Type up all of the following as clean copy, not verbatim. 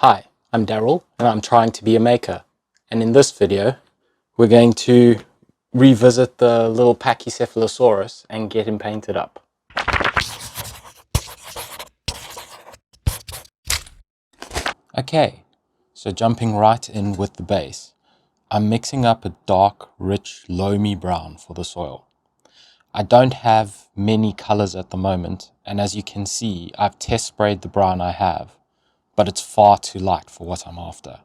Hi, I'm Darryl and I'm trying to be a maker. And in this video, we're going to revisit the little Pachycephalosaurus and get him painted up. Okay, so jumping right in with the base, I'm mixing up a dark, rich, loamy brown for the soil. I don't have many colors at the moment, and as you can see, I've test sprayed the brown I have, but it's far too light for what I'm after.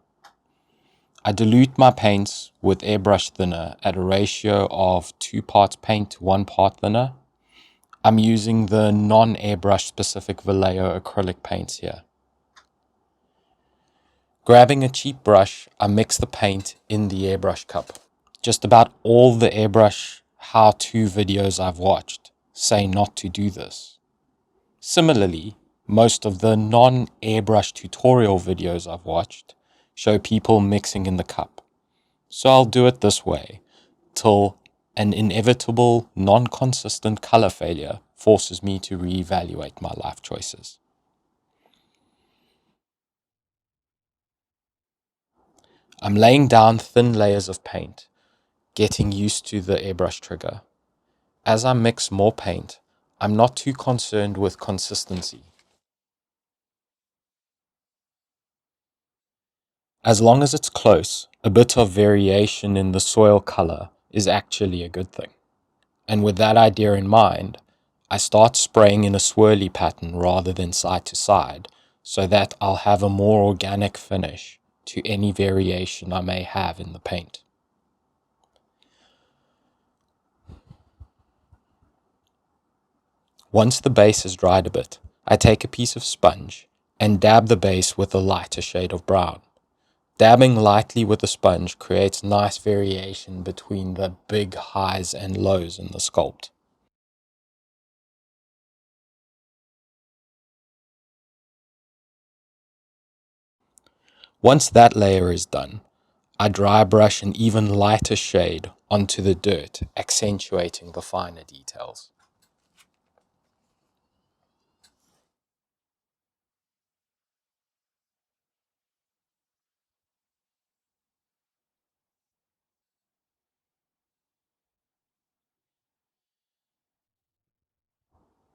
I dilute my paints with airbrush thinner at a ratio of 2 parts paint to 1 part thinner. I'm using the non-airbrush specific Vallejo acrylic paints here. Grabbing a cheap brush, I mix the paint in the airbrush cup. Just about all the airbrush how-to videos I've watched say not to do this. Similarly, most of the non-airbrush tutorial videos I've watched show people mixing in the cup. So I'll do it this way, till an inevitable, non-consistent color failure forces me to reevaluate my life choices. I'm laying down thin layers of paint, getting used to the airbrush trigger. As I mix more paint, I'm not too concerned with consistency. As long as it's close, a bit of variation in the soil color is actually a good thing. And with that idea in mind, I start spraying in a swirly pattern rather than side to side, so that I'll have a more organic finish to any variation I may have in the paint. Once the base has dried a bit, I take a piece of sponge and dab the base with a lighter shade of brown. Dabbing lightly with the sponge creates nice variation between the big highs and lows in the sculpt. Once that layer is done, I dry brush an even lighter shade onto the dirt, accentuating the finer details.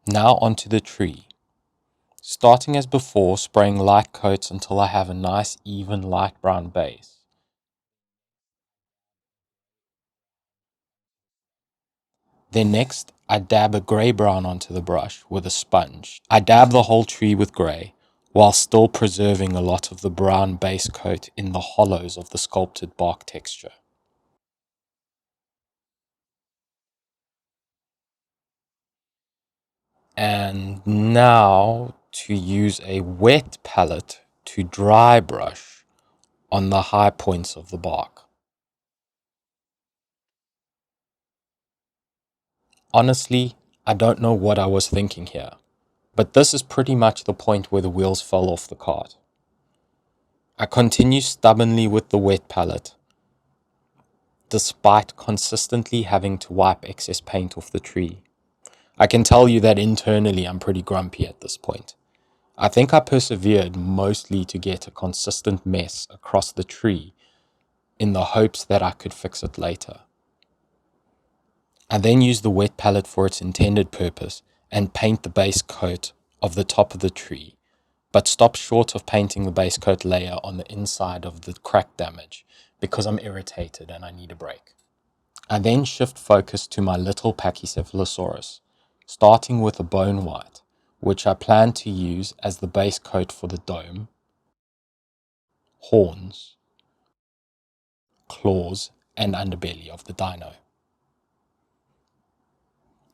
Now onto the tree. Starting as before, spraying light coats until I have a nice even light brown base. Then next, I dab a grey-brown onto the brush with a sponge. I dab the whole tree with grey, while still preserving a lot of the brown base coat in the hollows of the sculpted bark texture. And now to use a wet palette to dry brush on the high points of the bark. Honestly, I don't know what I was thinking here, but this is pretty much the point where the wheels fell off the cart. I continue stubbornly with the wet palette, despite consistently having to wipe excess paint off the tree. I can tell you that internally I'm pretty grumpy at this point. I think I persevered mostly to get a consistent mess across the tree in the hopes that I could fix it later. I then use the wet palette for its intended purpose and paint the base coat of the top of the tree, but stop short of painting the base coat layer on the inside of the crack damage because I'm irritated and I need a break. I then shift focus to my little Pachycephalosaurus, starting with a bone white, which I plan to use as the base coat for the dome, horns, claws, and underbelly of the dino.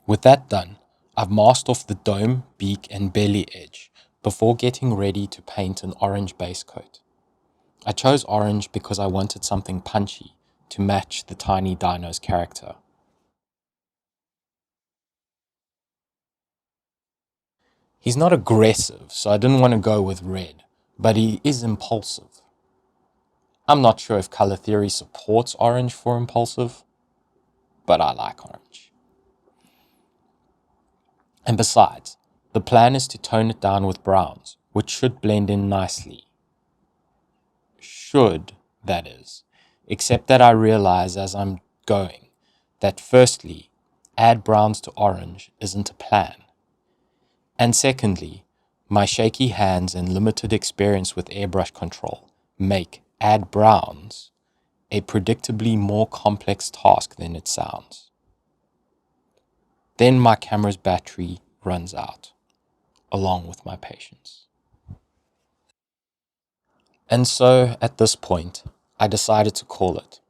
With that done, I've masked off the dome, beak, and belly edge before getting ready to paint an orange base coat. I chose orange because I wanted something punchy to match the tiny dino's character. He's not aggressive, so I didn't want to go with red, but he is impulsive. I'm not sure if color theory supports orange for impulsive, but I like orange. And besides, the plan is to tone it down with browns, which should blend in nicely. should, that is. Except that I realize as I'm going that firstly, add browns to orange isn't a plan. And secondly, my shaky hands and limited experience with airbrush control make add browns a predictably more complex task than it sounds. Then my camera's battery runs out, along with my patience. And so, at this point, I decided to call it.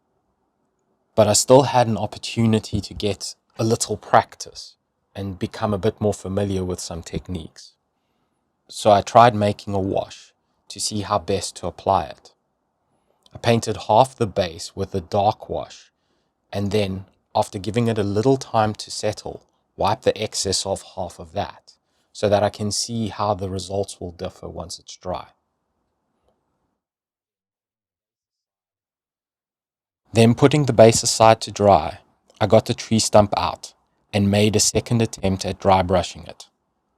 But I still had an opportunity to get a little practice and become a bit more familiar with some techniques. So I tried making a wash to see how best to apply it. I painted half the base with a dark wash, and then, after giving it a little time to settle, wipe the excess off half of that, so that I can see how the results will differ once it's dry. Then, putting the base aside to dry, I got the tree stump out and made a second attempt at dry brushing it,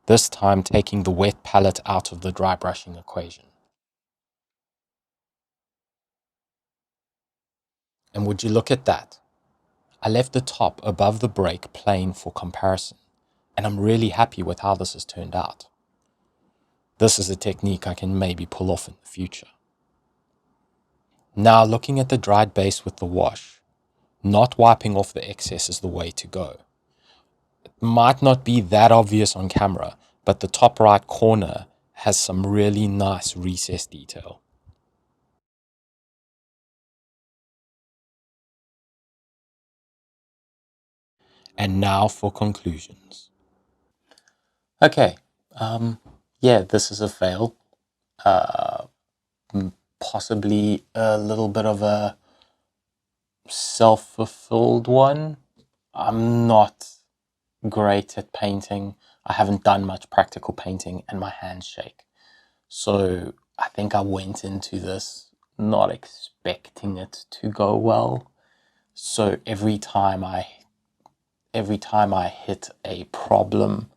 this time taking the wet palette out of the dry brushing equation. And would you look at that? I left the top above the break plain for comparison, and I'm really happy with how this has turned out. This is a technique I can maybe pull off in the future. Now, looking at the dried base with the wash, not wiping off the excess is the way to go. It might not be that obvious on camera, but the top right corner has some really nice recessed detail. And now for conclusions. Okay, yeah, this is a fail. Possibly a little bit of a self-fulfilled one. I'm not great at painting. I haven't done much practical painting and my hands shake. So I think I went into this not expecting it to go well. So every time I hit a problem,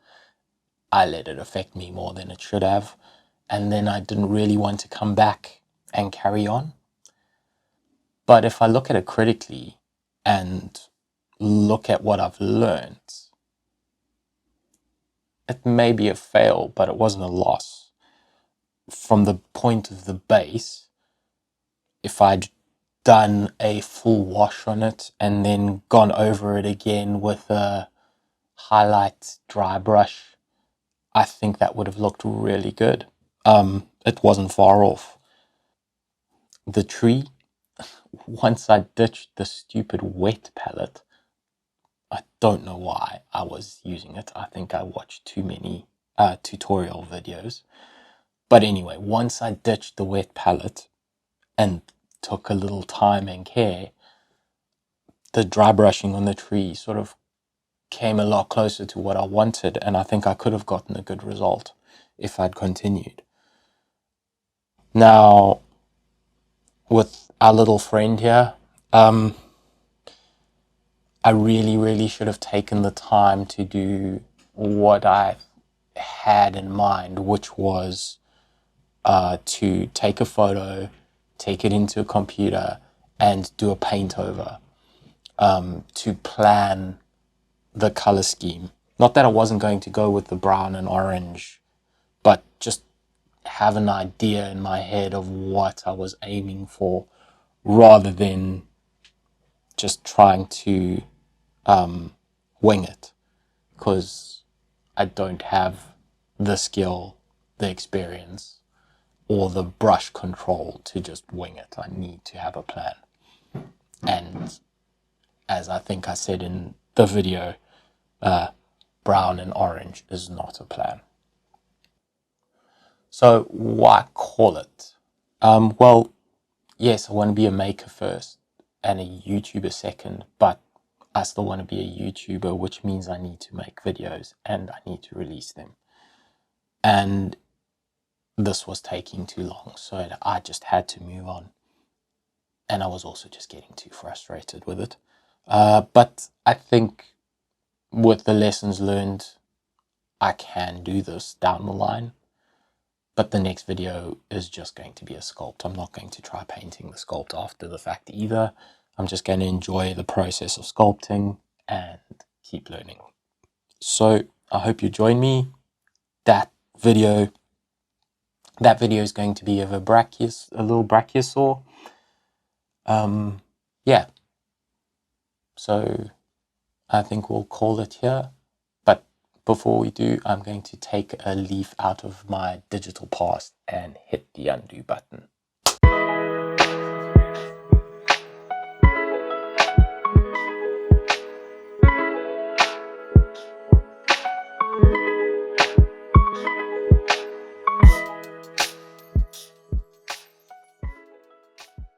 I let it affect me more than it should have. And then I didn't really want to come back and carry on. But if I look at it critically and look at what I've learned, it may be a fail, but it wasn't a loss. From the point of the base, if I'd done a full wash on it and then gone over it again with a highlight dry brush, I think that would have looked really good. It wasn't far off. The tree, once I ditched the stupid wet palette, I don't know why I was using it. I think I watched too many tutorial videos. But anyway, once I ditched the wet palette and took a little time and care, the dry brushing on the tree sort of came a lot closer to what I wanted, and I think I could have gotten a good result if I'd continued. Now, with our little friend here, I really, really should have taken the time to do what I had in mind, which was to take a photo, take it into a computer, and do a paint over, to plan the color scheme. Not that I wasn't going to go with the brown and orange, but just have an idea in my head of what I was aiming for, rather than just trying to wing it, because I don't have the skill, the experience, or the brush control to just wing it. I need to have a plan. And as I think I said in the video, brown and orange is not a plan. So why call it? Well, yes, I want to be a maker first and a YouTuber second, but I still want to be a YouTuber, which means I need to make videos and I need to release them. And this was taking too long, so I just had to move on. And I was also just getting too frustrated with it. But I think with the lessons learned, I can do this down the line. But the next video is just going to be a sculpt. I'm not going to try painting the sculpt after the fact either. I'm just going to enjoy the process of sculpting and keep learning. So I hope you join me. That video is going to be of a little brachiosaur. Yeah. So I think we'll call it here. But before we do, I'm going to take a leaf out of my digital past and hit the undo button.